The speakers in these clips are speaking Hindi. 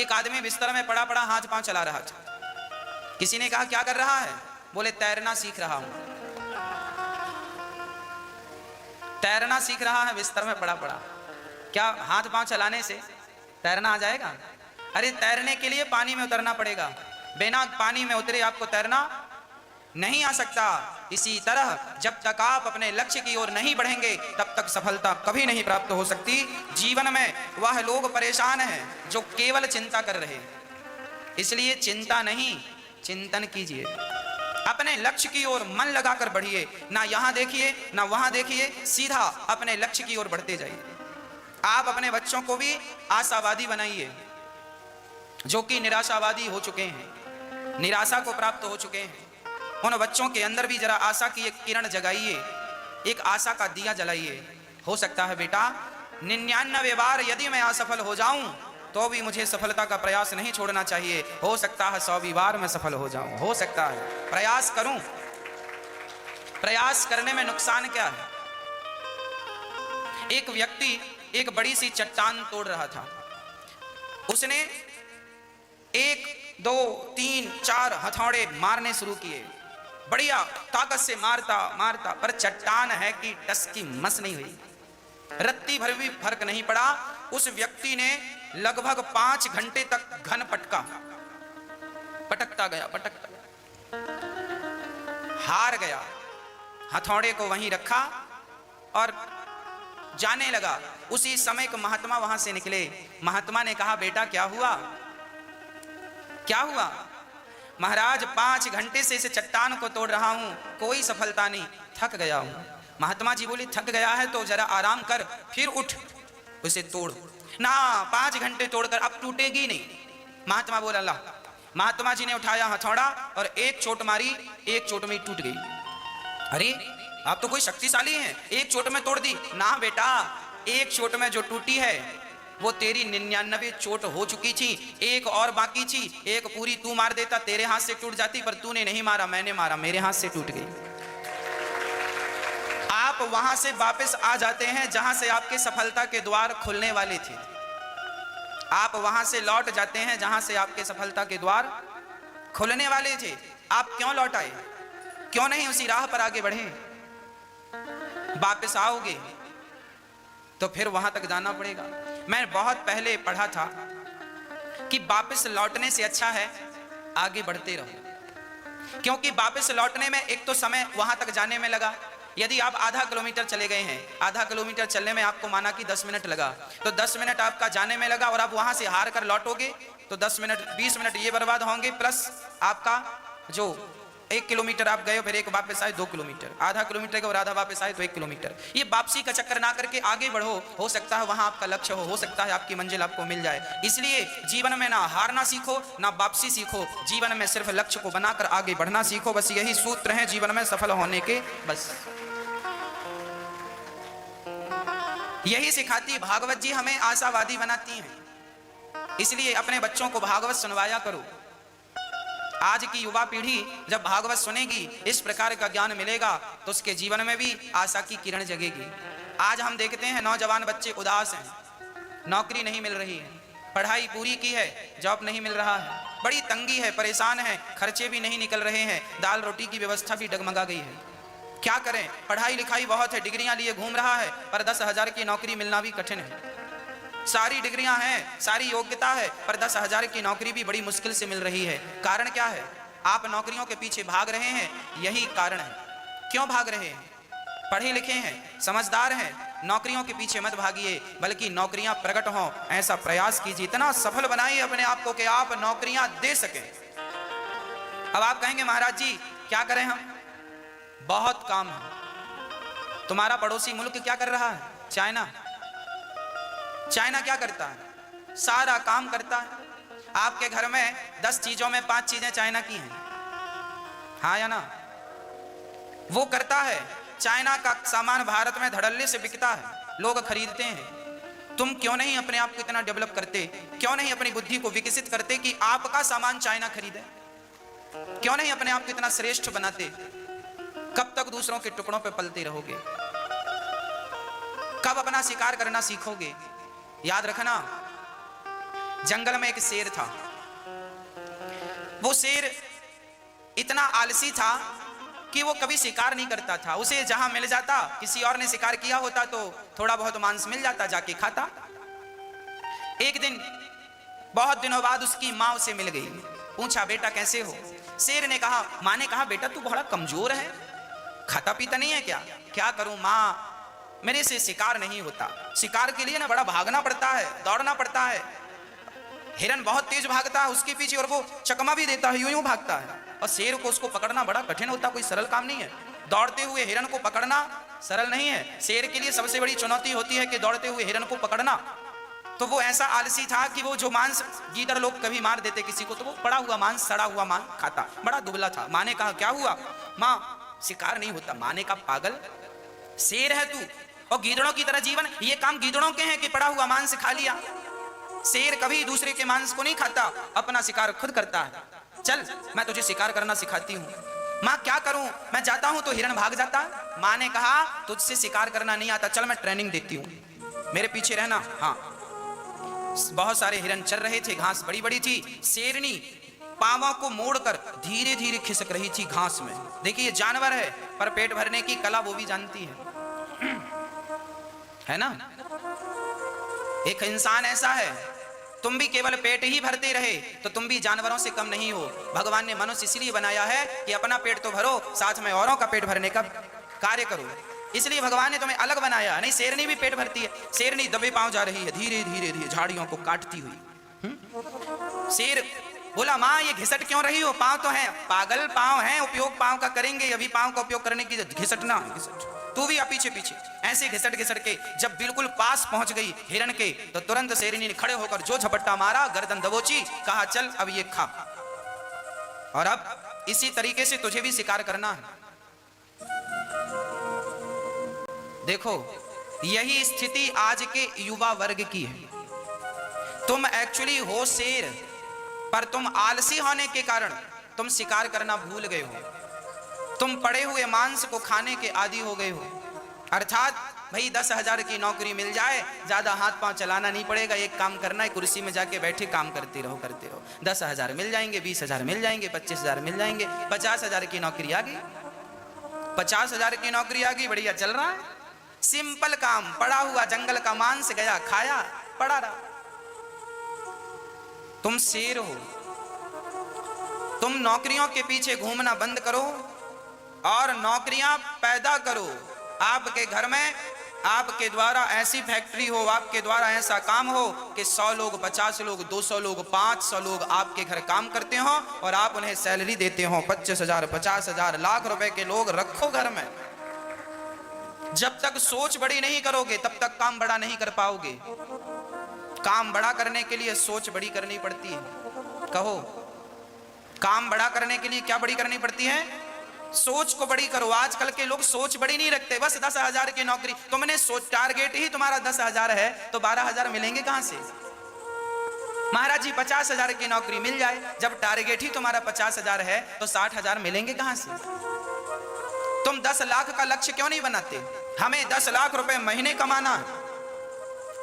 एक आदमी बिस्तर में पड़ा पड़ा हाथ पांव चला रहा था। किसी ने कहा क्या कर रहा है? बोले तैरना सीख रहा हूं। तैरना सीख रहा है बिस्तर में पड़ा पड़ा। क्या हाथ पांव चलाने से तैरना आ जाएगा? अरे तैरने के लिए पानी में उतरना पड़ेगा, बिना पानी में उतरे आपको तैरना नहीं आ सकता। इसी तरह जब तक आप अपने लक्ष्य की ओर नहीं बढ़ेंगे तब तक सफलता कभी नहीं प्राप्त हो सकती। जीवन में वह लोग परेशान हैं जो केवल चिंता कर रहे हैं, इसलिए चिंता नहीं चिंतन कीजिए। अपने लक्ष्य की ओर मन लगाकर बढ़िए, ना यहां देखिए ना वहां देखिए, सीधा अपने लक्ष्य की ओर बढ़ते जाइए। आप अपने बच्चों को भी आशावादी बनाइए, जो कि निराशावादी हो चुके हैं, निराशा को प्राप्त हो चुके हैं। उन बच्चों के अंदर भी जरा आशा की एक किरण जगाइए, एक आशा का दिया जलाइए। हो सकता है बेटा 99 बार यदि मैं असफल हो जाऊं तो भी मुझे सफलता का प्रयास नहीं छोड़ना चाहिए। हो सकता है 100वीं बार मैं सफल हो जाऊं, हो सकता है, प्रयास करूं। प्रयास करने में नुकसान क्या है? एक व्यक्ति एक बड़ी सी चट्टान तोड़ रहा था। उसने 1 2 3 4 हथौड़े मारने शुरू किए, बढ़िया ताकत से मारता मारता, पर चट्टान है कि टस की मस नहीं हुई, रत्ती भर भी फर्क नहीं पड़ा। उस व्यक्ति ने लगभग 5 घंटे तक घन पटका, पटकता गया, हार गया, हथौड़े को वहीं रखा और जाने लगा। उसी समय एक महात्मा वहां से निकले। महात्मा ने कहा बेटा क्या हुआ, क्या हुआ? महाराज 5 घंटे से इस चट्टान को तोड़ रहा हूं, कोई सफलता नहीं, थक गया हूं। महात्मा जी बोले थक गया है तो जरा आराम कर, फिर उठ उसे तोड़ ना। 5 घंटे तोड़कर अब टूटेगी नहीं। महात्मा बोला ला। महात्मा जी ने उठाया हथौड़ा और एक चोट मारी, एक चोट में टूट गई। अरे आप तो कोई शक्तिशाली हैं, एक चोट में तोड़ दी। ना बेटा, एक चोट में जो टूटी है वो तेरी 99 चोट हो चुकी थी, एक और बाकी थी। एक पूरी तू मार देता, तेरे हाथ से टूट जाती, पर तूने नहीं मारा, मैंने मारा, मेरे हाथ से टूट गई। आप वहां से वापस आ जाते हैं जहां से आपके सफलता के द्वार खुलने वाले थे। आप वहां से लौट जाते हैं जहां से आपके सफलता के द्वार खुलने वाले थे। आप क्यों लौट आए? क्यों नहीं उसी राह पर आगे बढ़े? वापस आओगे तो फिर वहां तक जाना पड़ेगा। मैं बहुत पहले पढ़ा था कि वापस लौटने से अच्छा है आगे बढ़ते रहो, क्योंकि वापस लौटने में एक तो समय वहां तक जाने में लगा। यदि आप आधा किलोमीटर चले गए हैं, आधा किलोमीटर चलने में आपको माना कि 10 मिनट लगा, तो 10 मिनट आपका जाने में लगा और आप वहां से हार कर लौटोगे तो 10 मिनट 20 मिनट ये बर्बाद होंगे, प्लस आपका जो 1 किलोमीटर आप गए फिर एक वापस आए 2 किलोमीटर, आधा किलोमीटर के और आधा वापस आए तो 1 किलोमीटर। ये वापसी का चक्कर ना करके आगे बढ़ो, हो सकता है वहां आपका लक्ष्य हो सकता है आपकी मंजिल आपको मिल जाए। इसलिए जीवन में ना हारना सीखो ना वापसी सीखो, जीवन में सिर्फ लक्ष्य को बनाकर आगे बढ़ना सीखो। बस यही सूत्र है जीवन में सफल होने के। बस यही सिखाती भागवत जी, हमें आशावादी बनाती हैं। इसलिए अपने बच्चों को भागवत सुनवाया करो। आज की युवा पीढ़ी जब भागवत सुनेगी, इस प्रकार का ज्ञान मिलेगा तो उसके जीवन में भी आशा की किरण जगेगी। आज हम देखते हैं नौजवान बच्चे उदास हैं, नौकरी नहीं मिल रही है, पढ़ाई पूरी की है, जॉब नहीं मिल रहा है, बड़ी तंगी है, परेशान है, खर्चे भी नहीं निकल रहे हैं, दाल रोटी की व्यवस्था भी डगमगा गई है। क्या करें? पढ़ाई लिखाई बहुत है, डिग्रियां लिए घूम रहा है, पर 10,000 की नौकरी मिलना भी कठिन है। सारी डिग्रियां हैं, सारी योग्यता है, पर 10,000 की नौकरी भी बड़ी मुश्किल से मिल रही है। कारण क्या है? आप नौकरियों के पीछे भाग रहे हैं, यही कारण है। क्यों भाग रहे हैं? पढ़े लिखे हैं, समझदार हैं, नौकरियों के पीछे मत भागिए, बल्कि नौकरियां प्रकट हों ऐसा प्रयास कीजिए। इतना सफल बनाइए अपने आप को कि आप नौकरियां दे सकें। अब आप कहेंगे महाराज जी क्या करें हम, बहुत काम है। तुम्हारा पड़ोसी मुल्क क्या कर रहा है? चाइना। चाइना क्या करता है? सारा काम करता है। आपके घर में 10 चीजों में 5 चीजें चाइना की हैं, हाँ या ना? वो करता है। चाइना का सामान भारत में धड़ल्ले से बिकता है, लोग खरीदते हैं। तुम क्यों नहीं अपने आप को इतना डेवलप करते? क्यों नहीं अपनी बुद्धि को विकसित करते कि आपका सामान चाइना खरीदे? क्यों नहीं अपने आप को इतना श्रेष्ठ बनाते? कब तक दूसरों के टुकड़ों पे पलते रहोगे? कब अपना शिकार करना सीखोगे? याद रखना, जंगल में एक शेर था। वो शेर इतना आलसी था कि वो कभी शिकार नहीं करता था। उसे जहां मिल जाता, किसी और ने शिकार किया होता तो थोड़ा बहुत मांस मिल जाता, जाके खाता। एक दिन बहुत दिनों बाद उसकी माँ उसे मिल गई। पूछा, बेटा कैसे हो? शेर ने कहा, माँ ने कहा, बेटा तू बड़ा कमजोर है, खाता पीता नहीं है क्या? क्या करूं माँ, मेरे से शिकार नहीं होता। शिकार के लिए ना बड़ा भागना पड़ता है, दौड़ना पड़ता है। हिरन बहुत तेज भागता है उसके पीछे, और वो चकमा भी देता है, यूं यूं भागता है। और शेर को उसको पकड़ना बड़ा कठिन होता, कोई सरल काम नहीं है। दौड़ते हुए हिरन को पकड़ना सरल नहीं है। शेर के लिए सबसे बड़ी चुनौती होती है कि दौड़ते हुए हिरन को पकड़ना। तो वो ऐसा आलसी था कि वो जो मांस गीदड़ लोग कभी मार देते किसी को, तो वो पड़ा हुआ मांस, सड़ा हुआ मांस खाता। बड़ा दुबला था। माँ ने कहा, क्या हुआ? माँ, शिकार नहीं होता। माँ ने कहा, पागल, शेर है तू और गीदड़ों की तरह जीवन, ये काम गीदड़ों के हैं कि पड़ा हुआ मांस खा लिया। शेर कभी दूसरे के मांस को नहीं खाता, अपना शिकार खुद करता है। चल मैं तुझे शिकार करना सिखाती हूँ। माँ क्या करूं? मैं जाता हूं तो हिरन भाग जाता। माँ ने कहा, तुझसे शिकार करना नहीं आता, चल मैं ट्रेनिंग देती हूँ, मेरे पीछे रहना। हाँ, बहुत सारे हिरन चल रहे थे, घास बड़ी बड़ी थी। शेरनी पांवों को मोड़कर धीरे धीरे खिसक रही थी घास में। देखिए जानवर है, पर पेट भरने की कला वो भी जानती है ना। एक इंसान ऐसा है, तुम भी केवल पेट ही भरते रहे तो तुम भी जानवरों से कम नहीं हो। भगवान ने मनुष्य इसलिए बनाया है कि अपना पेट तो भरो, साथ में औरों का पेट भरने का कार्य करो। इसलिए भगवान ने तुम्हें अलग बनाया। नहीं, शेरनी भी पेट भरती है। शेरनी दबे पांव जा रही है, धीरे धीरे धीरे झाड़ियों को काटती हुई। शेर बोला, माँ ये घिसट क्यों रही हो? पांव तो है। पागल, पांव है, उपयोग पांव का करेंगे। अभी पांव का उपयोग करने की घिसटना, घिसट तू भी आ पीछे पीछे। ऐसे घिसट घिसट के जब बिल्कुल पास पहुंच गई हिरन के, तो तुरंत शेरनी ने खड़े होकर जो झपट्टा मारा, गर्दन दबोची, कहा, चल अब ये खा, और अब इसी तरीके से तुझे भी शिकार करना है। देखो, यही स्थिति आज के युवा वर्ग की है। तुम एक्चुअली हो शेर, पर तुम आलसी होने के कारण तुम शिकार करना भूल गए हो। तुम पड़े हुए मांस को खाने के आदी हो गए हो। अर्थात भाई 10,000 की नौकरी मिल जाए, ज्यादा हाथ पांव चलाना नहीं पड़ेगा, एक काम करना है, कुर्सी में जाके बैठे काम करते रहो करते रहो। 10,000 मिल जाएंगे, 20,000 मिल जाएंगे, 25,000 मिल जाएंगे, 50,000 की नौकरी आ गई, 50,000 की नौकरी आ गई, बढ़िया चल रहा है। सिंपल काम, पड़ा हुआ जंगल का मांस गया, खाया, पड़ा रहा। तुम शेर हो। तुम नौकरियों के पीछे घूमना बंद करो और नौकरियां पैदा करो। आपके घर में आपके द्वारा ऐसी फैक्ट्री हो, आपके द्वारा ऐसा काम हो कि 100 लोग, 50 लोग, 200 लोग, 500 लोग आपके घर काम करते हो और आप उन्हें सैलरी देते हो 25,000, 50,000, लाख रुपए के लोग रखो घर में। जब तक सोच बड़ी नहीं करोगे तब तक काम बड़ा नहीं कर पाओगे। काम बड़ा करने के लिए सोच बड़ी करनी पड़ती है। कहो, काम बड़ा करने के लिए क्या बड़ी करनी पड़ती है? सोच को बड़ी करो। आजकल के लोग सोच बड़ी नहीं रखते, बस 10,000 की नौकरी। तुमने सोच, टारगेट ही तुम्हारा 10,000 है तो 12,000 मिलेंगे कहां से? महाराज जी 50,000 की नौकरी मिल जाए, जब टारगेट ही तुम्हारा 50,000 है तो 60,000 मिलेंगे कहां से? तुम 10 लाख का लक्ष्य क्यों नहीं बनाते? हमें 10 लाख रुपए महीने कमाना है,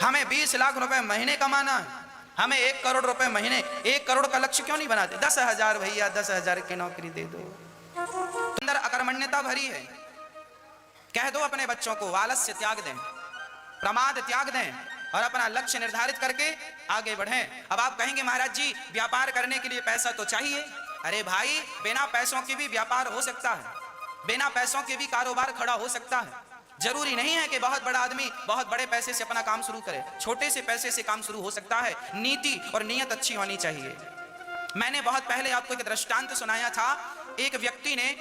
हमें 20 लाख रुपए महीने कमाना है, हमें 1 करोड़ रुपए महीने, 1 करोड़ का लक्ष्य क्यों नहीं बनाते? 10,000 भैया, 10,000 की नौकरी दे दो। अंदर अकर्मण्यता भरी है। कह दो अपने बच्चों को आलस्य त्याग दें, प्रमाद त्याग दें और अपना लक्ष्य निर्धारित करके आगे बढ़ें। अब आप कहेंगे महाराज जी व्यापार करने के लिए पैसा तो चाहिए। अरे भाई, बिना पैसों के भी व्यापार हो सकता है, बिना पैसों के भी कारोबार खड़ा हो सकता है। जरूरी नहीं है कि बहुत बड़ा आदमी बहुत बड़े पैसे से अपना काम शुरू करे, छोटे से पैसे से काम शुरू हो सकता है। नीति और नीयत अच्छी होनी चाहिए। मैंने बहुत पहले आपको एक दृष्टांत सुनाया था। एक व्यक्ति ने,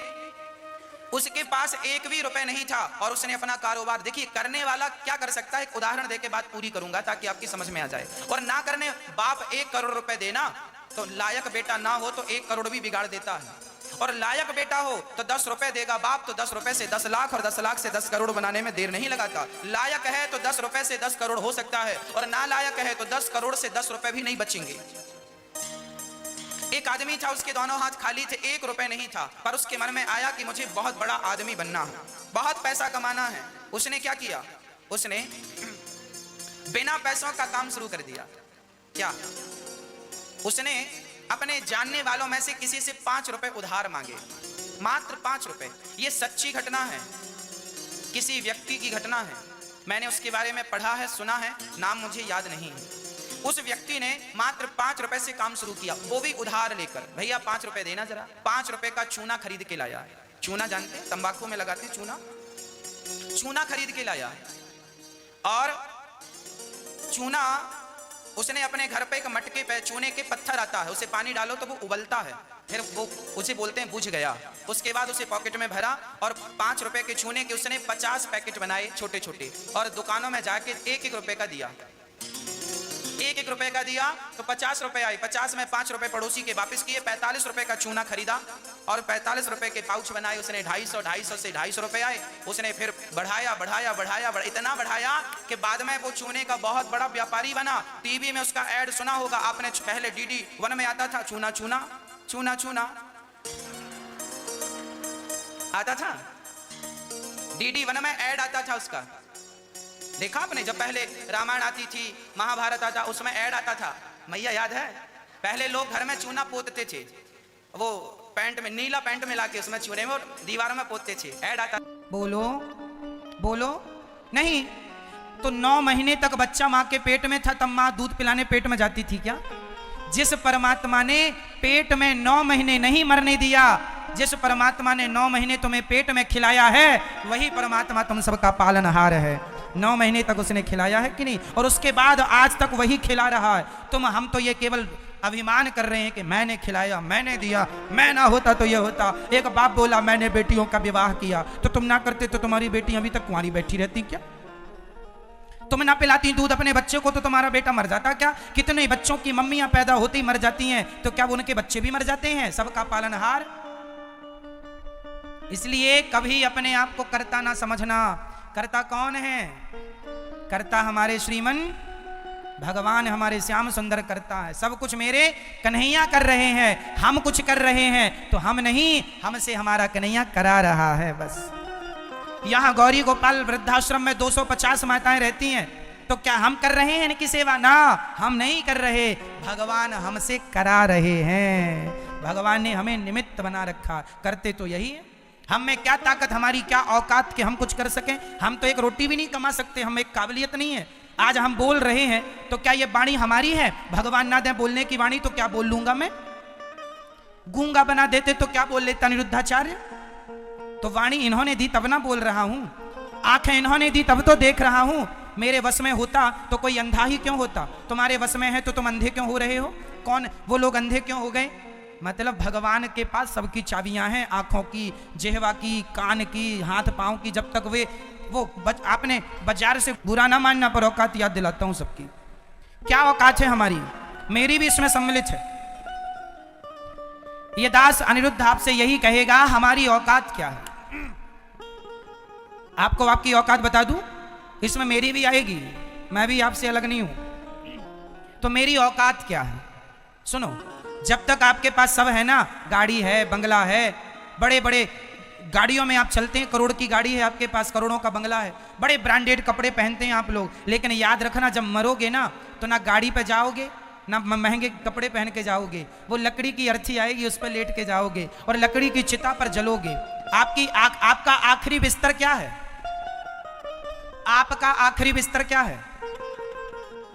उसके पास 1 भी रुपए नहीं था और उसने अपना कारोबार, देखिए करने वाला क्या कर सकता है, एक उदाहरण देके बात पूरी करूंगा ताकि आपकी समझ में आ जाए। और ना करने, बाप 1 करोड़ रुपए देना तो लायक बेटा ना हो तो 1 करोड़ भी बिगाड़ देता है, और लायक बेटा हो तो 10 रुपए देगा बाप तो 10 रुपए से 10 लाख और 10 लाख से 10 करोड़ बनाने में देर नहीं लगाता। लायक है तो 10 रुपए से 10 करोड़ हो सकता है, और ना लायक है तो 10 करोड़ से 10 रुपए भी नहीं बचेंगे। एक आदमी था, उसके दोनों हाथ खाली थे, 1 रुपए नहीं था, पर उसके मन में आया कि मुझे बहुत बड़ा आदमी बनना है, बहुत पैसा कमाना है। उसने क्या किया? उसने बिना पैसों का काम शुरू कर दिया। क्या? उसने अपने जानने वालों में से किसी से 5 रुपए उधार मांगे, मात्र 5 रुपए। ये सच्ची घटना है, किसी व्यक्ति की घटना है। मैंने उसके बारे में पढ़ा है, सुना है, नाम मुझे याद नहीं है। उस व्यक्ति ने मात्र 5 रुपए से काम शुरू किया, वो भी उधार लेकर। भैया 5 रुपए देना जरा। 5 रुपए का चूना खरीद के लाया। चूना जानते हैं, तंबाकू में लगाते हैं चूना। चूना खरीद के लाया और चूना उसने अपने घर पे एक मटके पे, चूने के पत्थर आता है, उसे पानी डालो तो वो उबलता है, फिर वो उसे बोलते हैं बुझ गया। उसके बाद उसे पॉकेट में भरा और 5 रुपए के चूने के उसने 50 पैकेट बनाए छोटे छोटे, और दुकानों में जाके 1-1 रुपए का दिया। 1-1 रुपए का दिया तो 50 रुपए आए। 50 में 5 रुपए पड़ोसी के वापस किए। 45 रुपए का चूना खरीदा और 45 रुपए के पाउच बनाए उसने। 250 से 250 रुपए आए। उसने फिर बढ़ाया, इतना बढ़ाया कि बाद में वो चूने का बहुत बड़ा व्यापारी बना। टीवी में उसका ऐड सुना होगा आपने, पहले DD 1 में आता था, चूना चूना चूना चूना आता था। DD 1 में ऐड आता था उसका, देखा आपने? जब पहले रामायण आती थी, महाभारत आता, उसमें ऐड आता था। मैया याद है? पहले लोग घर में चूना पोतते थे, वो पैंट में, नीला पैंट में लाके उसमें चूने में और दीवारों में पोतते थे, ऐड आता। बोलो बोलो नहीं तो 9 महीने तक बच्चा माँ के पेट में था, तब माँ दूध पिलाने पेट में जाती थी क्या? जिस परमात्मा ने पेट में 9 महीने नहीं मरने दिया, जिस परमात्मा ने 9 महीने तुम्हें पेट में खिलाया है, वही परमात्मा तुम सबका पालनहार है। 9 महीने तक उसने खिलाया है कि नहीं? और उसके बाद आज तक वही खिला रहा है। हम तो ये केवल अभिमान कर रहे हैं कि मैंने खिलाया, मैंने दिया, मैं ना होता तो ये होता। एक बाप बोला मैंने बेटियों का विवाह किया, तो तुम ना करते तो तुम्हारी बेटी अभी तक कुंवारी बैठी रहती क्या? तुम ना पिलाती दूध अपने बच्चे को तो तुम्हारा बेटा मर जाता क्या? कितने बच्चों की मम्मियां पैदा होती मर जाती हैं, तो क्या उनके बच्चे भी मर जाते हैं? सबका पालनहार। इसलिए कभी अपने आप को कर्ता ना समझना। कर्ता कौन है? कर्ता हमारे श्रीमन भगवान, हमारे श्याम सुंदर कर्ता है। सब कुछ मेरे कन्हैया कर रहे हैं, हम कुछ कर रहे हैं तो हम नहीं, हमसे हमारा कन्हैया करा रहा है। बस यहाँ गौरी गोपाल वृद्धाश्रम में 250 माताएं रहती हैं, तो क्या हम कर रहे हैं इनकी सेवा? ना, हम नहीं कर रहे, भगवान हमसे करा रहे हैं। भगवान ने हमें निमित्त बना रखा, करते तो यही है। हम में क्या ताकत, हमारी क्या औकात कि हम कुछ कर सकें? हम तो एक रोटी भी नहीं कमा सकते, हम एक काबिलियत नहीं है। आज हम बोल रहे हैं तो क्या ये वाणी हमारी है? भगवान ना दे बोलने की वाणी तो क्या बोल लूंगा मैं? गूंगा बना देते तो क्या बोल लेता निरुद्धाचार्य? तो वाणी इन्होंने दी तब ना बोल रहा हूं, आंखें इन्होंने दी तब तो देख रहा हूं। मेरे वश में होता तो कोई अंधा ही क्यों होता? तुम्हारे वश में है तो तुम अंधे क्यों हो रहे हो? कौन वो लोग अंधे क्यों हो गए? मतलब भगवान के पास सबकी चाबियां हैं, आंखों की, जिह्वा की, कान की, हाथ पांव की। जब तक आपने बाजार से बुरा ना मानना, पर औकात याद दिलाता हूं सबकी। क्या औकात है हमारी? मेरी भी इसमें सम्मिलित है। ये दास अनिरुद्ध आपसे यही कहेगा, हमारी औकात क्या है? आपको आपकी औकात बता दूं, इसमें मेरी भी आएगी, मैं भी आपसे अलग नहीं हूं। तो मेरी औकात क्या है सुनो। जब तक आपके पास सब है ना, गाड़ी है, बंगला है, बड़े बड़े गाड़ियों में आप चलते हैं, करोड़ की गाड़ी है आपके पास, करोड़ों का बंगला है, बड़े ब्रांडेड कपड़े पहनते हैं आप लोग, लेकिन याद रखना जब मरोगे ना तो ना गाड़ी पे जाओगे ना महंगे कपड़े पहन के जाओगे, वो लकड़ी की अर्थी आएगी उस पर लेट के जाओगे और लकड़ी की चिता पर जलोगे। आपका आखिरी बिस्तर क्या है? आपका आखिरी बिस्तर क्या है?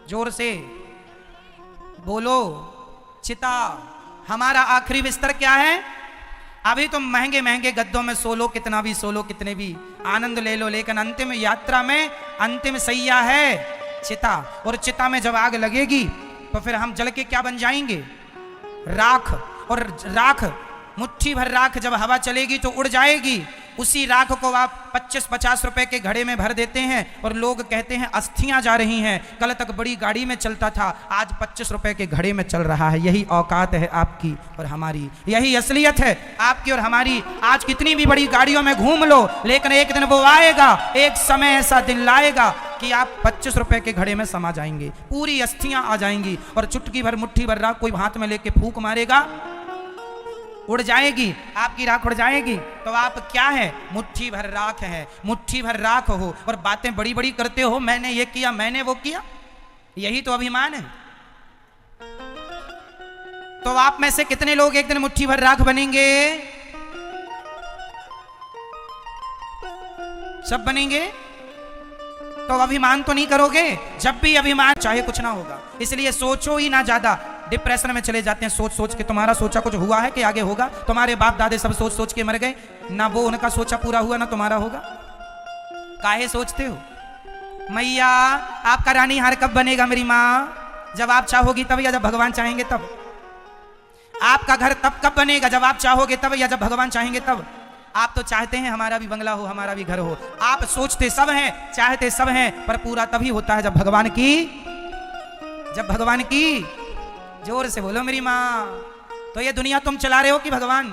जोर से बोलो। चिता। हमारा आखिरी बिस्तर क्या है? अभी तुम महंगे महंगे गद्दों में सो लो, कितना भी सो लो, कितने भी आनंद ले लो, लेकिन अंतिम यात्रा में अंतिम सैया है चिता। और चिता में जब आग लगेगी तो फिर हम जल के क्या बन जाएंगे? राख। और राख, मुट्ठी भर राख जब हवा चलेगी तो उड़ जाएगी। उसी राख को आप 25-50 रुपए के घड़े में भर देते हैं और लोग कहते हैं अस्थियां जा रही हैं। कल तक बड़ी गाड़ी में चलता था, आज 25 रुपए के घड़े में चल रहा है। यही औकात है आपकी और हमारी, यही असलियत है आपकी और हमारी। आज कितनी भी बड़ी गाड़ियों में घूम लो, लेकिन एक दिन वो आएगा, एक समय ऐसा दिन लाएगा कि आप 25 रुपए के घड़े में समा जाएंगे, पूरी अस्थियां आ जाएंगी और चुटकी भर मुट्ठी भर राख कोई हाथ में लेके फूंक मारेगा, उड़ जाएगी, आपकी राख उड़ जाएगी। तो आप क्या है? मुट्ठी भर राख है, मुट्ठी भर राख हो और बातें बड़ी बड़ी करते हो, मैंने ये किया, मैंने वो किया। यही तो अभिमान है। तो आप में से कितने लोग एक दिन मुट्ठी भर राख बनेंगे? सब बनेंगे? तो अभिमान तो नहीं करोगे? जब भी अभिमान, चाहे कुछ ना होगा। इसलिए सोचो ही ना ज्यादा, डिप्रेशन में चले जाते हैं सोच सोच के। तुम्हारा सोचा कुछ हुआ है कि आगे होगा? तुम्हारे बाप दादे सब सोच सोच के मर गए, ना वो उनका सोचा पूरा हुआ ना तुम्हारा होगा। काहे सोचते हो? मैया आपका रानी हार कब बनेगा मेरी माँ? जब आप चाहोगी तब, या जब भगवान चाहेंगे तब। आपका घर तब कब बनेगा? जब आप चाहोगे तब, या जब भगवान चाहेंगे तब। आप तो चाहते हैं हमारा भी बंगला हो, हमारा भी घर हो। आप सोचते सब हैं, चाहते सब हैं, पर पूरा तभी होता है जब भगवान की। जोर से बोलो मेरी माँ। तो ये दुनिया तुम चला रहे हो कि भगवान?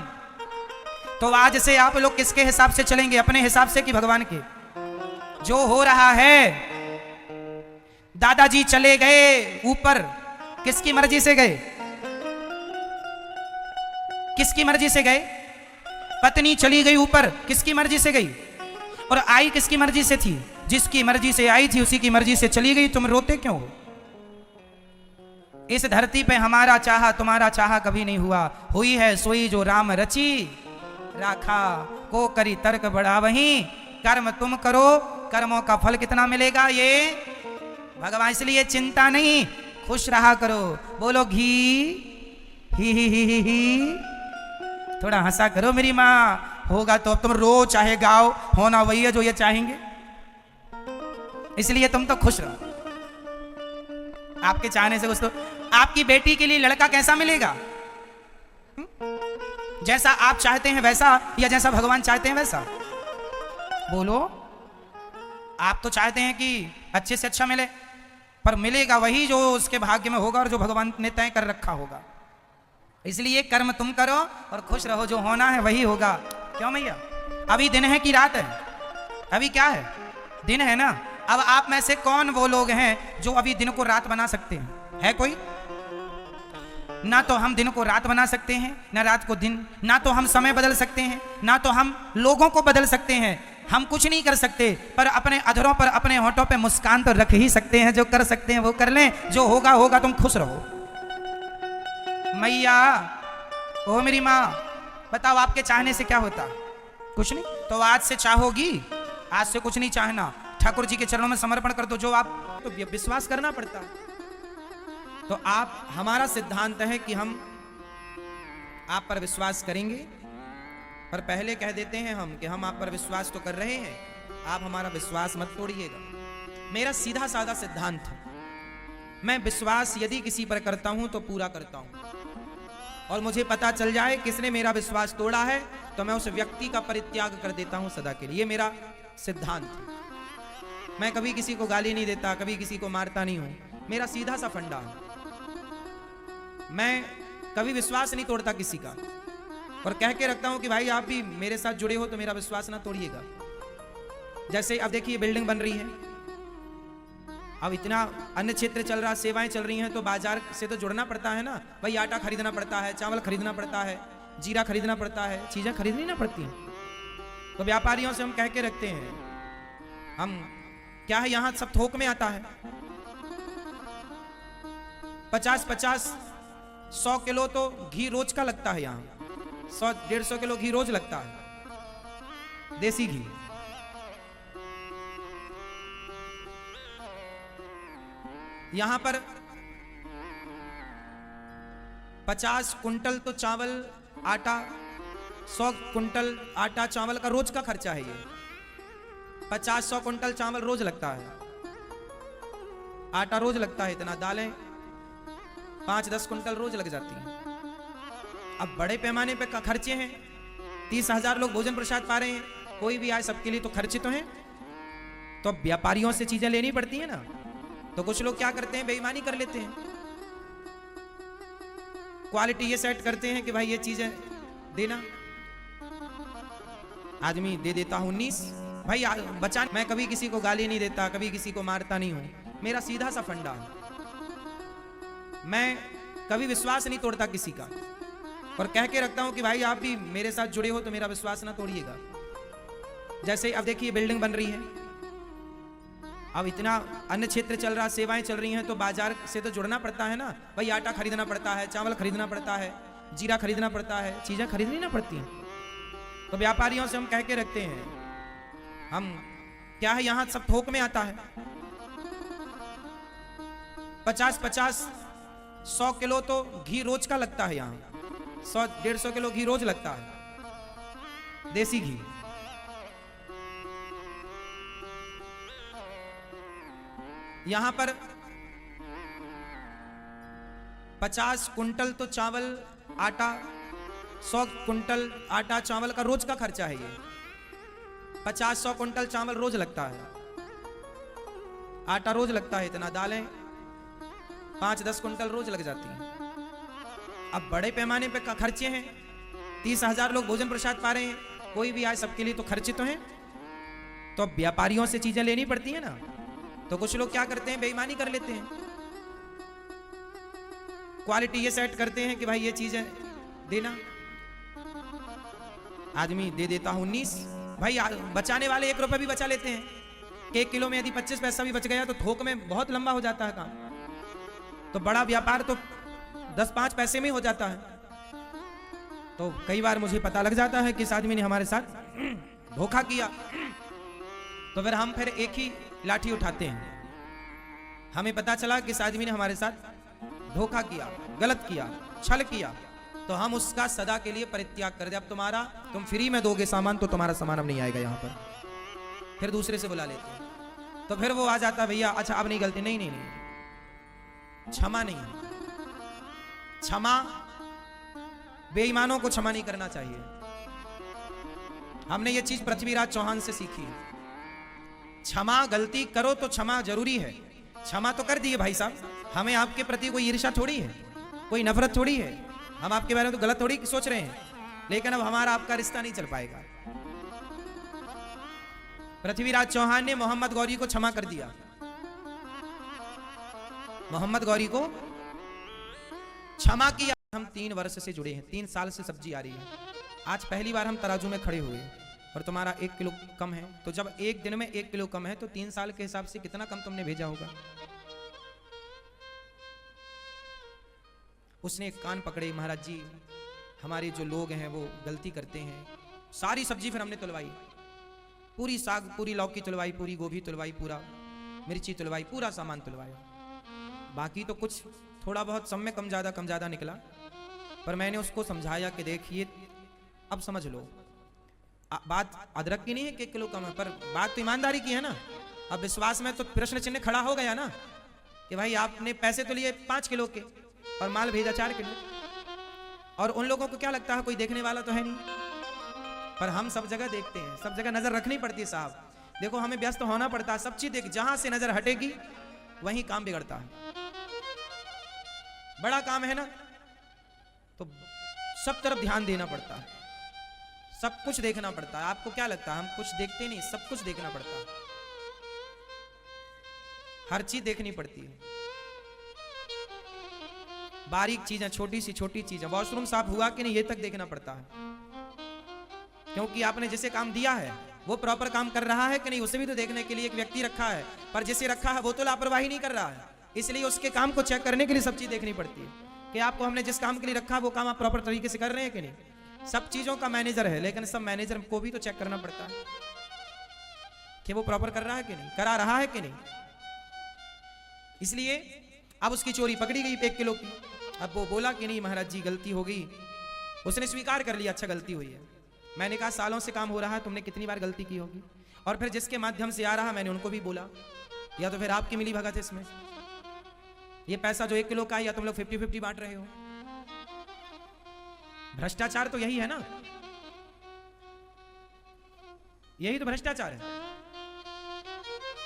तो आज से आप लोग किसके हिसाब से चलेंगे? अपने हिसाब से कि भगवान के? जो हो रहा है, दादाजी चले गए ऊपर, किसकी मर्जी से गए? किसकी मर्जी से गए? पत्नी चली गई ऊपर, किसकी मर्जी से गई? और आई किसकी मर्जी से थी? जिसकी मर्जी से आई थी उसी की मर्जी से चली गई। तुम रोते क्यों हो? इस धरती पे हमारा चाहा तुम्हारा चाहा कभी नहीं हुआ। हुई है सोई जो राम रची, राखा को करी तर्क बड़ा वही। कर्म तुम करो, कर्मों का फल कितना मिलेगा ये भगवान। इसलिए चिंता नहीं, खुश रहा करो। बोलो घी ही। थोड़ा हंसा करो मेरी माँ। होगा तो अब तुम रो चाहे गाओ, होना वही है जो ये चाहेंगे। इसलिए तुम तो खुश रहो। आपके चाहने से कुछ तो। आपकी बेटी के लिए लड़का कैसा मिलेगा? जैसा आप चाहते हैं वैसा, या जैसा भगवान चाहते हैं वैसा? बोलो। आप तो चाहते हैं कि अच्छे से अच्छा मिले, पर मिलेगा वही जो उसके भाग्य में होगा और जो भगवान ने तय कर रखा होगा। इसलिए कर्म तुम करो और खुश रहो, जो होना है वही होगा। क्यों मैया? अभी दिन है कि रात है? अभी क्या है? दिन है ना। अब आप में से कौन वो लोग हैं जो अभी दिन को रात बना सकते हैं? है कोई? ना तो हम दिन को रात बना सकते हैं, ना रात को दिन। ना तो हम समय बदल सकते हैं, ना तो हम लोगों को बदल सकते हैं। हम कुछ नहीं कर सकते, पर अपने अधरों पर, अपने होठों पे मुस्कान तो रख ही सकते हैं। जो कर सकते हैं वो कर लें, जो होगा होगा। तुम खुश रहो। मैया, ओ मेरी माँ, बताओ आपके चाहने से क्या होता? कुछ नहीं। तो आज से चाहोगी? आज से कुछ नहीं चाहना, ठाकुर जी के चरणों में समर्पण कर दो। जो आप तो विश्वास करना पड़ता है। तो आप, हमारा सिद्धांत है कि हम आप पर विश्वास करेंगे, पर पहले कह देते हैं हम कि हम आप पर विश्वास तो कर रहे हैं, आप हमारा विश्वास मत तोड़िएगा। मेरा सीधा साधा सिद्धांत है, मैं विश्वास यदि किसी पर करता हूं तो पूरा करता हूं। और मुझे पता चल जाए किसने मेरा विश्वास तोड़ा है तो मैं उस व्यक्ति का परित्याग कर देता हूं सदा के लिए। ये मेरा सिद्धांत है। मैं कभी किसी को गाली नहीं देता, कभी किसी को मारता नहीं हूं। मेरा सीधा सा फंडा है। मैं कभी विश्वास नहीं तोड़ता किसी का, और कह के रखता हूं कि भाई आप भी मेरे साथ जुड़े हो तो मेरा विश्वास ना तोड़िएगा। जैसे अब देखिए बिल्डिंग बन रही है, अब इतना अन्य क्षेत्र चल रहा, सेवाएं चल रही हैं, तो बाजार से तो जुड़ना पड़ता है ना भाई। आटा खरीदना पड़ता है, चावल खरीदना पड़ता है, जीरा खरीदना पड़ता है, चीजें खरीदनी ना पड़ती हैं। तो व्यापारियों से हम कह के रखते हैं, हम क्या है यहाँ सब थोक में आता है। 50-50 100 किलो तो घी रोज का लगता है यहाँ। 100-150 किलो घी रोज लगता है, देसी घी। यहां पर 50 कुंटल तो चावल आटा, 100 कुंटल आटा चावल का रोज का खर्चा है। ये 50-100 कुंटल चावल रोज लगता है, आटा रोज लगता है इतना, दालें 5-10 कुंटल रोज लग जाती हैं। अब बड़े पैमाने पे खर्चे हैं। 30,000 लोग भोजन प्रसाद पा रहे हैं, कोई भी आए सबके लिए तो खर्चे तो हैं। तो व्यापारियों से चीजें लेनी पड़ती है ना। तो कुछ लोग क्या करते हैं, बेईमानी कर लेते हैं। क्वालिटी ये सेट करते हैं कि भाई ये चीजें देना, आदमी दे देता हूं 19 भाई बचा। मैं कभी किसी को गाली नहीं देता, कभी किसी को मारता नहीं हूं। मेरा सीधा सा फंडा है, मैं कभी विश्वास नहीं तोड़ता किसी का, और कह के रखता हूं कि भाई आप भी मेरे साथ जुड़े हो तो मेरा विश्वास ना तोड़िएगा। जैसे अब देखिए बिल्डिंग बन रही है, अब इतना अन्य क्षेत्र चल रहा, सेवाएं चल रही हैं, तो बाजार से तो जुड़ना पड़ता है ना भाई। आटा खरीदना पड़ता है, चावल खरीदना पड़ता है, जीरा खरीदना पड़ता है, चीजें खरीदनी ना पड़ती हैं। तो व्यापारियों से हम कह के रखते हैं, हम क्या है यहां सब थोक में आता है। 50-50 100 किलो तो घी रोज का लगता है यहाँ। 100-150 किलो घी रोज लगता है, देसी घी। यहां पर 50 कुंटल तो चावल आटा, 100 कुंटल आटा चावल का रोज का खर्चा है ये। 50-100 कुंटल चावल रोज लगता है, आटा रोज लगता है इतना, दालें 5-10 कुंटल रोज लग जाती हैं। अब बड़े पैमाने पे खर्चे हैं, 30,000 लोग भोजन प्रसाद पा रहे हैं, कोई भी आए सबके लिए तो खर्चे तो हैं। तो अब व्यापारियों से चीजें लेनी पड़ती है ना। तो कुछ लोग क्या करते हैं, बेईमानी कर लेते हैं, क्वालिटी ये सेट करते हैं कि भाई ये चीज है देना। आदमी दे देता हूं 19, भाई बचाने वाले 1 रुपए भी बचा लेते हैं कि 1 किलो में यदि 25 पैसा भी बच गया तो थोक में बहुत लंबा हो जाता है काम। तो बड़ा व्यापार तो 10-5 पैसे में हो जाता है। तो कई बार मुझे पता लग जाता है कि इस आदमी ने हमारे साथ धोखा किया, तो फिर एक ही लाठी उठाते हैं। हमें पता चला कि इस आदमी ने हमारे साथ धोखा किया, गलत किया, छल किया, तो हम उसका सदा के लिए परित्याग कर दे। अब तुम फ्री में दोगे सामान तो तुम्हारा सामान अब नहीं आएगा यहाँ पर। फिर दूसरे से बुला लेते हैं, तो फिर वो आ जाता, भैया अच्छा अब नहीं गलती, नहीं, क्षमा नहीं है। क्षमा, बेईमानों को क्षमा नहीं करना चाहिए। हमने ये चीज पृथ्वीराज चौहान से सीखी है। क्षमा, गलती करो तो क्षमा जरूरी है। क्षमा तो कर दिए भाई साहब, हमें आपके प्रति कोई ईर्ष्या थोड़ी है, कोई नफरत थोड़ी है, हम आपके बारे में तो गलत थोड़ी सोच रहे हैं, लेकिन अब हमारा आपका रिश्ता नहीं चल पाएगा। पृथ्वीराज चौहान ने मोहम्मद गौरी को क्षमा कर दिया। मोहम्मद गौरी को क्षमा किया। हम 3 वर्ष से जुड़े हैं, 3 साल से सब्जी आ रही है। आज पहली बार हम तराजू में खड़े हुए और तुम्हारा 1 किलो कम है। तो जब एक दिन में 1 किलो कम है तो 3 साल के हिसाब से कितना कम तुमने भेजा होगा। उसने कान पकड़े, महाराज जी हमारे जो लोग हैं वो गलती करते हैं। सारी सब्जी फिर हमने तुलवाई, पूरी साग, पूरी लौकी तुलवाई, पूरी गोभी तुलवाई, पूरा मिर्ची तुलवाई, पूरा सामान तुलवाया। बाकी तो कुछ थोड़ा बहुत सब में कम ज़्यादा निकला, पर मैंने उसको समझाया कि देखिए अब समझ लो, बात अदरक की नहीं है कि 1 किलो कम है, पर बात तो ईमानदारी की है ना। अब विश्वास में तो प्रश्न चिन्ह खड़ा हो गया ना कि भाई आपने पैसे तो लिए 5 किलो के और माल भेजा 4 किलो। और उन लोगों को क्या लगता है कोई देखने वाला तो है नहीं, पर हम सब जगह देखते हैं, सब जगह नजर रखनी पड़ती है साहब। देखो हमें व्यस्त होना पड़ता है, सब चीज देख, जहां से नजर हटेगी वहीं काम बिगड़ता है। बड़ा काम है ना, तो सब तरफ ध्यान देना पड़ता है, सब कुछ देखना पड़ता है। आपको क्या लगता है हम कुछ देखते नहीं, सब कुछ देखना पड़ता है, हर चीज देखनी पड़ती है, बारीक चीजें, छोटी चीजें, वॉशरूम साफ हुआ कि नहीं ये तक देखना पड़ता है, क्योंकि आपने जिसे काम दिया है वो प्रॉपर काम कर रहा है कि नहीं, उसे भी तो देखने के लिए एक व्यक्ति रखा है, पर जिसे रखा है वो तो लापरवाही नहीं कर रहा है, इसलिए उसके काम को चेक करने के लिए सब चीज देखनी पड़ती है कि आपको हमने जिस काम के लिए रखा वो काम आप प्रॉपर तरीके से कर रहे हैं कि नहीं। सब चीजों का मैनेजर है, लेकिन सब मैनेजर को भी तो चेक करना पड़ता है कि वो प्रॉपर कर रहा है कि नहीं, करा रहा है कि नहीं। इसलिए अब उसकी चोरी पकड़ी गई 1 किलो की। अब वो बोला कि नहीं महाराज जी गलती हो गई, उसने स्वीकार कर लिया, अच्छा गलती हुई है। मैंने कहा सालों से काम हो रहा है, तुमने कितनी बार गलती की होगी। और फिर जिसके माध्यम से आ रहा मैंने उनको भी बोला, या तो फिर आपकी मिली भगत है इसमें, ये पैसा जो 1 किलो का है या तुम लोग 50-50 बांट रहे हो। भ्रष्टाचार तो यही है ना, यही तो भ्रष्टाचार है।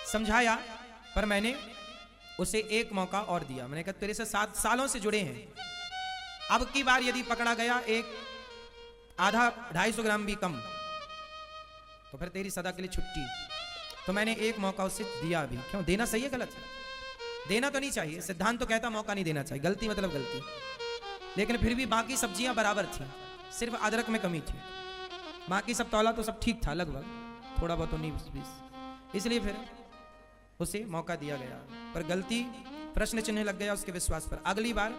समझाया, पर मैंने उसे एक मौका और दिया। मैंने कहा तेरे से 7 सालों से जुड़े हैं, अब की बार यदि पकड़ा गया एक आधा 250 ग्राम भी कम तो फिर तेरी सदा के लिए छुट्टी। तो मैंने एक मौका उसे दिया भी। क्यों देना सही है गलत है? देना तो नहीं चाहिए, सिद्धांत तो कहता मौका नहीं देना चाहिए, गलती मतलब गलती। लेकिन फिर भी बाकी सब्जियां बराबर थी, सिर्फ अदरक में कमी थी, बाकी सब तौला तो सब ठीक था लगभग, थोड़ा बहुत 19-20। इसलिए फिर उसे मौका दिया गया, पर गलती प्रश्न चिन्ह लग गया उसके विश्वास पर। अगली बार